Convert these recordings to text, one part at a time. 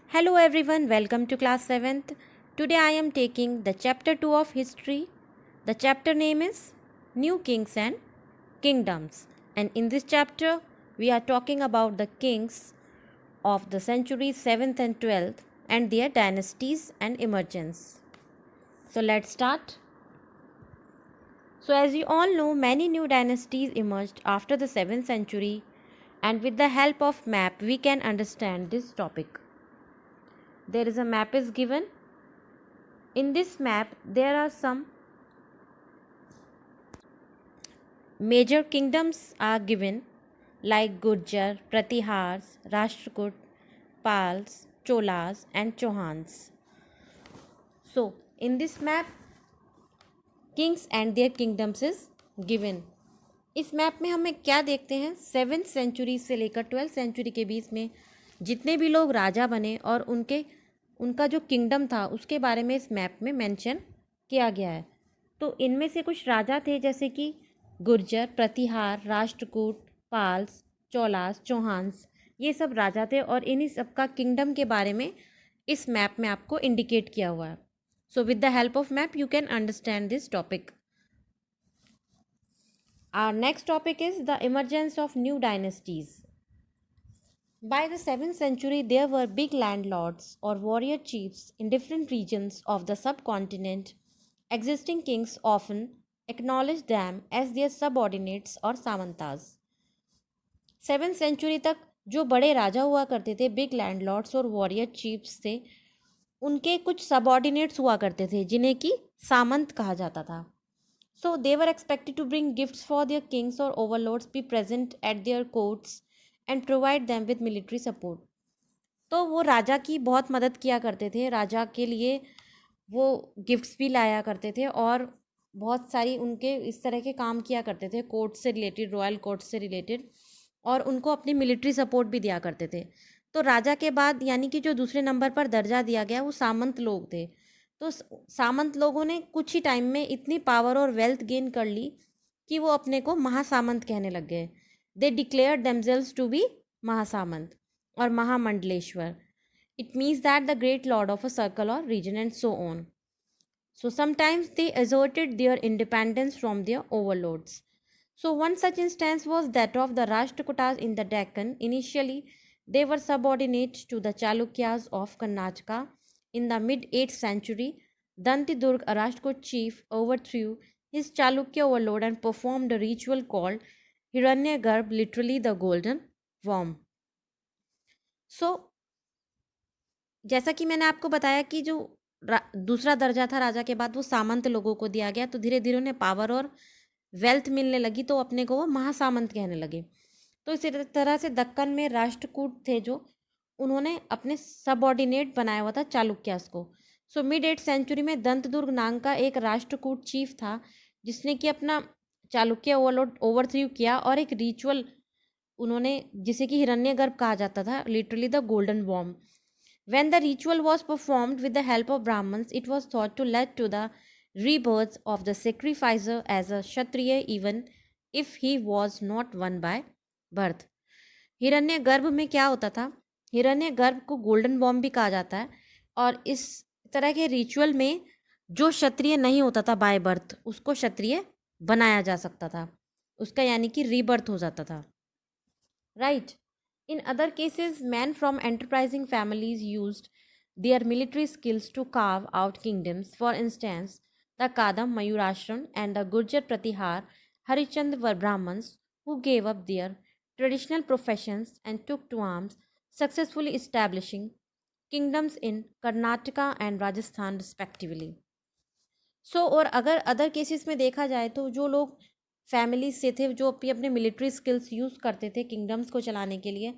Hello everyone, welcome to class 7th. Today I am taking the chapter 2 of history. The chapter name is New Kings and Kingdoms. And in this chapter we are talking about the kings of the centuries 7th and 12th and their dynasties and emergence. So let's start. So as you all know, many new dynasties emerged after the 7th century, and with the help of map we can understand this topic. There is a map is given. In this map, there are some major kingdoms are given like Gurjar, Pratihars, Rashtrakut, Pals, Cholas and Chauhans. So, in this map, kings and their kingdoms is given. इस map में हमें क्या देखते हैं, 7th century से लेकर 12th century के बीच में जितने भी लोग राजा बने और उनका जो किंगडम था उसके बारे में इस मैप में मेंशन किया गया है। तो इनमें से कुछ राजा थे जैसे कि गुर्जर, प्रतिहार, राष्ट्रकूट, पाल्स, चौलास, चौहान्स, ये सब राजा थे और इन्हीं सबका किंगडम के बारे में इस मैप में आपको इंडिकेट किया हुआ है। So with the help of map you can understand this topic. Our next topic is the emergence of new dynasties. By the 7th century, there were big landlords or warrior chiefs in different regions of the subcontinent. Existing kings often acknowledged them as their subordinates or samantas. 7th century तक जो बड़े राजा हुआ करते थे, big landlords और warrior chiefs थे, उनके कुछ सबऑर्डिनेट्स हुआ करते थे जिन्हें कि सामंत कहा जाता था. So they were expected to bring gifts for their kings or overlords, be present at their courts and provide them with military support. तो वो राजा की बहुत मदद किया करते थे, राजा के लिए वो गिफ्ट्स भी लाया करते थे और बहुत सारी उनके इस तरह के काम किया करते थे कोर्ट से रिलेटेड, रॉयल कोर्ट से रिलेटेड, और उनको अपनी मिलिट्री सपोर्ट भी दिया करते थे. तो राजा के बाद यानी कि जो दूसरे नंबर पर दर्जा दिया गया वो सामंत लोग थे. तो सामंत लोगों ने कुछ ही टाइम में इतनी पावर और वेल्थ गेन कर ली कि वो अपने को महासामंत कहने लग गए. They declare themselves to be महासामंत और महामंडलेश्वर. It means that the great lord of a circle और region and so on. So sometimes they asserted their independence from their overlords. So one such instance was that of the Rashtrakutas in the Deccan. Initially, they were subordinate to the Chalukyas of Karnataka. In the mid-8th century, Dantidurg, a Rashtrakud chief, overthrew his Chalukya overlord and performed a ritual called Hiranyagarbh, literally the golden worm. So, जैसा कि मैंने आपको बताया कि जो दूसरा दर्जा था राजा के बाद वो सामंत लोगों को दिया गया, तो धीरे धीरे उन्हें पावर और वेल्थ मिलने लगी तो अपने को वो महासामंत कहने लगे. तो इसी तरह से दक्कन में राष्ट्रकूट थे जो उन्होंने अपने सबऑर्डिनेट बनाया हुआ था चालुक्यास को. सो मिड 8th सेंचुरी में दंतदुर्ग नाम का एक राष्ट्रकूट चीफ था जिसने कि अपना चालुक्य ओवरथ्रू किया और एक रिचुअल उन्होंने जिसे कि हिरण्यगर्भ कहा जाता था, लिटरली द गोल्डन वॉर्म. When the ritual was performed with the help of Brahmins, it was thought to lead to the rebirth of the sacrificer as a Kshatriya even if he was not one by birth. हिरण्य गर्भ में क्या होता था, हिरण्य गर्भ को golden bomb भी कहा जाता है और इस तरह के रिचुअल में जो क्षत्रिय नहीं होता था बाय बर्थ उसको क्षत्रिय बनाया जा सकता था, उसका यानी कि रीबर्थ हो जाता था. Right. In other cases, men from enterprising families used their military skills to carve out kingdoms. For instance, the Kadam Mayurashram and the Gurjar Pratihar Harichand were Brahmins who gave up their traditional professions and took to arms, successfully establishing kingdoms in Karnataka and Rajasthan respectively. और अगर other cases में देखा जाए तो जो लोग family से थे जो अपने मिलिट्री स्किल्स यूज़ करते थे किंगडम्स को चलाने के लिए,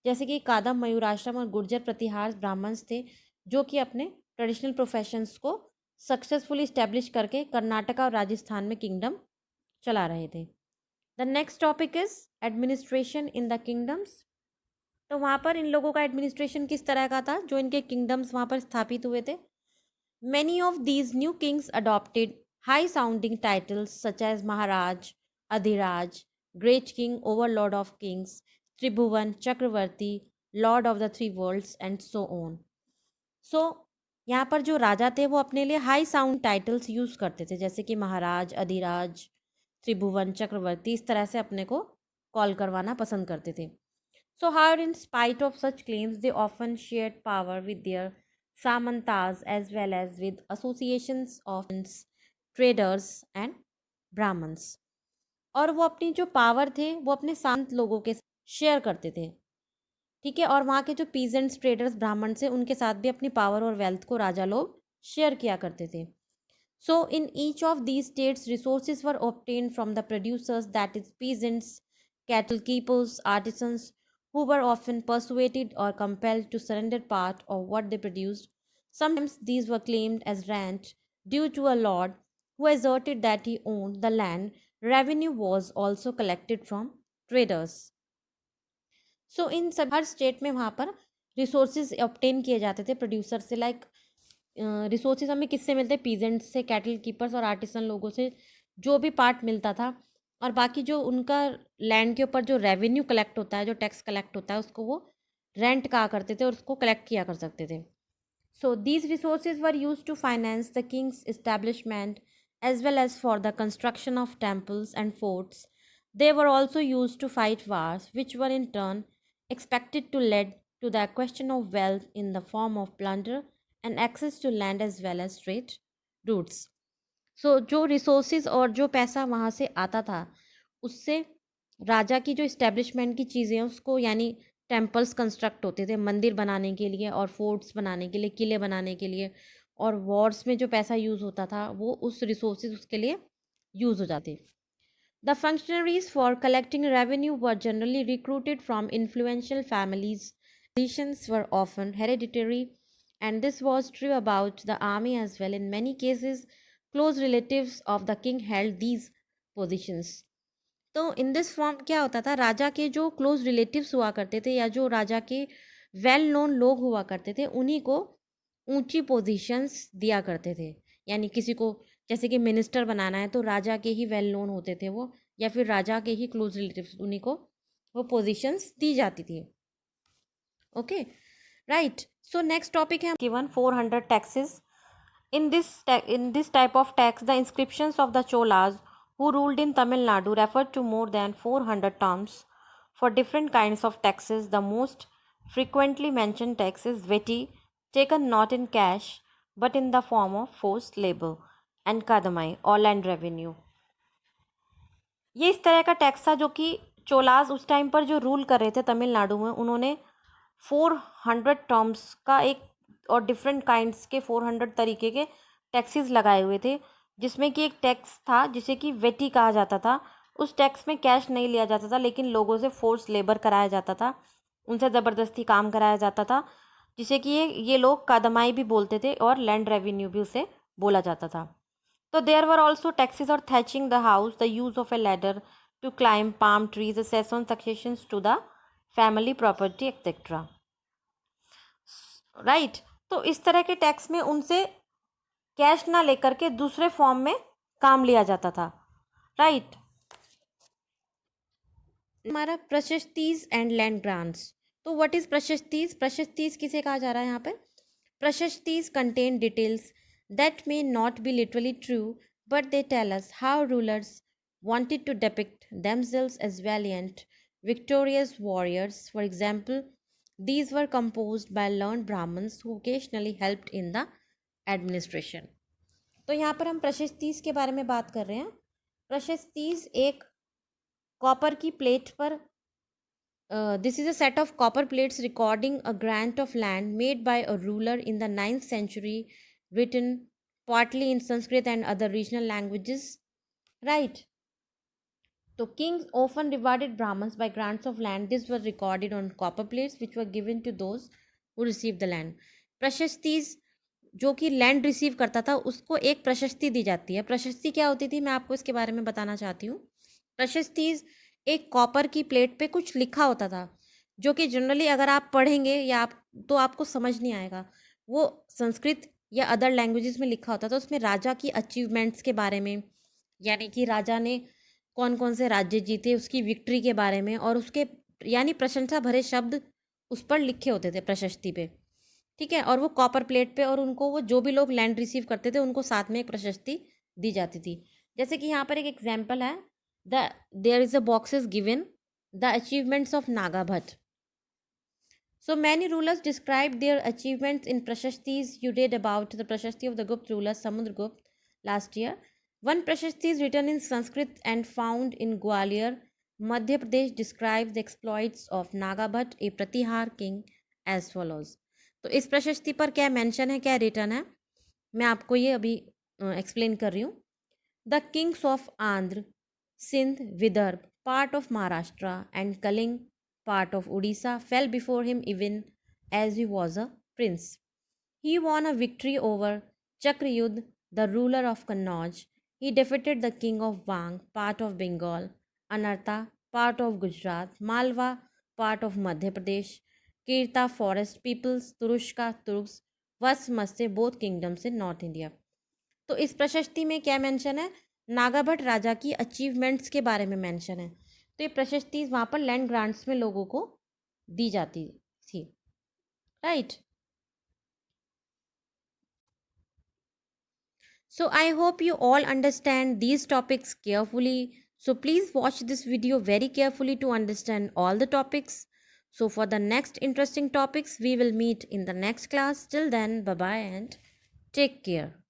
जैसे कि कादम मयूराश्रम और गुर्जर प्रतिहार ब्राह्मण्स थे जो कि अपने ट्रेडिशनल प्रोफेशंस को सक्सेसफुली इस्टेब्लिश करके कर्नाटका और राजस्थान में किंगडम चला रहे थे. The next topic is administration in the kingdoms. तो वहाँ पर इन लोगों का एडमिनिस्ट्रेशन किस तरह का था जो इनके किंगडम्स वहाँ पर स्थापित हुए थे. Many of these new kings adopted high-sounding titles such as Maharaj, Adhiraj, Great King, Overlord of Kings, Tribhuvan, Chakravarti, Lord of the Three Worlds, and so on. सो यहाँ पर जो राजा थे वो अपने लिए हाई साउंड टाइटल्स यूज़ करते थे, जैसे कि महाराज, अधिराज, त्रिभुवन, चक्रवर्ती, इस तरह से अपने को कॉल करवाना पसंद करते थे. So, however, in spite of such claims, they often shared power with their samantas as well as with associations of traders and brahmins. और वो अपनी जो पावर थे वो अपने सामंत लोगों के शेयर करते थे. ठीक है. और वहाँ के जो पीजेंट्स, ट्रेडर्स, ब्राह्मण से उनके साथ भी अपनी पावर और वेल्थ को राजा लोग शेयर किया करते थे. So, in each of these states, resources were obtained from the producers, that is, peasants, cattle keepers, artisans, who were often persuaded or compelled to surrender part of what they produced. Sometimes these were claimed as rent due to a lord who asserted that he owned the land. Revenue was also collected from traders. So, इन सब हर state में वहाँ पर resources obtain किए जाते थे producer से. Like resources हमें किससे मिलते हैं? पीजेंट्स से, कैटल कीपर्स और आर्टिसन लोगों से जो भी पार्ट मिलता था. और बाकी जो उनका लैंड के ऊपर जो रेवेन्यू कलेक्ट होता है, जो टैक्स कलेक्ट होता है, उसको वो रेंट कहा करते थे और उसको कलेक्ट किया कर सकते थे. So these resources were used to finance the king's establishment as well as for the construction of temples and forts. They were also used to fight wars, which were in turn expected to lead to the question of wealth in the form of plunder and access to land as well as trade routes. So जो resources और जो पैसा वहाँ से आता था उससे राजा की जो इस्टेब्लिशमेंट की चीज़ें हैं उसको, यानी टेम्पल्स कंस्ट्रक्ट होते थे मंदिर बनाने के लिए और फोर्ट्स बनाने के लिए, किले बनाने के लिए, और वॉर्स में जो पैसा यूज़ होता था वो उस रिसोर्सेज उसके लिए यूज़ हो जाते. The functionaries for collecting revenue were generally recruited from influential families. Positions were often hereditary, and this was true about the army as well. In many cases, close relatives of the king held these positions. तो in this form क्या होता था? राजा के जो close relatives हुआ करते थे या जो राजा के वेल नोन लोग हुआ करते थे उन्हीं को ऊंची पोजीशंस दिया करते थे. यानी किसी को जैसे कि मिनिस्टर बनाना है तो राजा के ही वेल नोन होते थे वो, या फिर राजा के ही क्लोज रिलेटिव्स, उन्हीं को वो पोजीशंस दी जाती थी. Okay, right. So next topic है given 400 taxes. In this type of tax, the inscriptions of the Cholas who ruled in Tamil Nadu referred to more than 400 terms for different kinds of taxes. The most frequently mentioned tax is Veti, taken not in cash but in the form of forced labor, and Kadamai or land revenue. ये इस तरह का tax था जो कि चोलाज उस time पर जो रूल कर रहे थे तमिलनाडु में, उन्होंने 400 टर्म्स का एक और डिफरेंट काइंड्स के 400 तरीके के टैक्सेस लगाए हुए थे. जिसमें कि एक टैक्स था जिसे कि वेटी कहा जाता था. उस टैक्स में कैश नहीं लिया जाता था लेकिन लोगों से फोर्स लेबर कराया जाता था, उनसे ज़बरदस्ती काम कराया जाता था, जिसे कि ये लोग कादमाई भी बोलते थे और लैंड रेवेन्यू भी उसे बोला जाता था. तो देयर वर ऑल्सो टैक्सेस और thatching the house, the use of a ladder to climb palm trees, cess on successions to the family property etcetera. Right. तो इस तरह के टैक्स में उनसे कैश ना लेकर के दूसरे फॉर्म में काम लिया जाता था. राइट. हमारा प्रशस्तीज एंड लैंड ग्रांट्स. तो व्हाट इज प्रशस्तीज? प्रशस्तीज किसे कहा जा रहा है यहाँ पे? प्रशस्तीज contain details that may not be literally true but they tell us how rulers wanted to depict themselves as valiant, victorious warriors. For example, these were composed by learned Brahmins who occasionally helped in the administration. तो यहाँ पर हम प्रशस्तीज के बारे में बात कर रहे हैं. प्रशस्तीज एक कॉपर की प्लेट पर this is a set of copper plates recording a grant of land made by a ruler in the 9th century, written partly in Sanskrit and other regional languages. Right. So kings often rewarded Brahmins by grants of land. This was recorded on copper plates which were given to those who received the land. प्रशस्तीज जो कि land receive करता था उसको एक प्रशस्ति दी जाती है. प्रशस्ति क्या होती थी मैं आपको इसके बारे में बताना चाहती हूँ. प्रशस्तीज एक कॉपर की प्लेट पे कुछ लिखा होता था जो कि जनरली अगर आप पढ़ेंगे या आप तो आपको समझ नहीं आएगा. वो संस्कृत या अदर लैंग्वेजेस में लिखा होता था. उसमें राजा की अचीवमेंट्स के बारे में, यानी कि राजा ने कौन कौन से राज्य जीते, उसकी विक्ट्री के बारे में, और उसके यानी प्रशंसा भरे शब्द उस पर लिखे होते थे प्रशस्ति पे. ठीक है, और वो कॉपर प्लेट पे, और उनको वो जो भी लोग लैंड रिसीव करते थे उनको साथ में एक प्रशस्ति दी जाती थी। जैसे कि यहाँ पर एक एग्जाम्पल है, the there is a box is given the achievements of Naga Bhatta. So many rulers described their achievements in Prashastis. You read about the Prashasti of the Gupta ruler Samudragupta last year. One Prashasti is written in Sanskrit and found in Gwalior, Madhya Pradesh, describes the exploits of Nagabhat, a Pratihar king, as follows. तो इस प्रशस्ति पर क्या mention है, क्या return है, मैं आपको ये अभी एक्सप्लेन कर रही हूँ. The Kings of Andhra, Sindh, Vidarbh, part of Maharashtra, and Kaling, part of Odisha, fell before him even as he was a prince. He won a victory over Chakrayudh, the ruler of Kannauj. He defeated the king of Wang, part of Bengal, Anartha, part of Gujarat, Malwa, part of Madhya Pradesh, Kirta forest peoples, Turushka, Turks, Vasmase, both kingdoms in North India. तो इस प्रशस्ति में क्या mention है, नागाभट्ट राजा की achievements के बारे में मेंशन है. तो ये प्रशस्ति वहाँ पर लैंड ग्रांट्स में लोगों को दी जाती थी, right. So I hope you all understand these topics carefully. So please watch this video very carefully to understand all the topics. So for the next interesting topics, we will meet in the next class. Till then, bye bye and take care.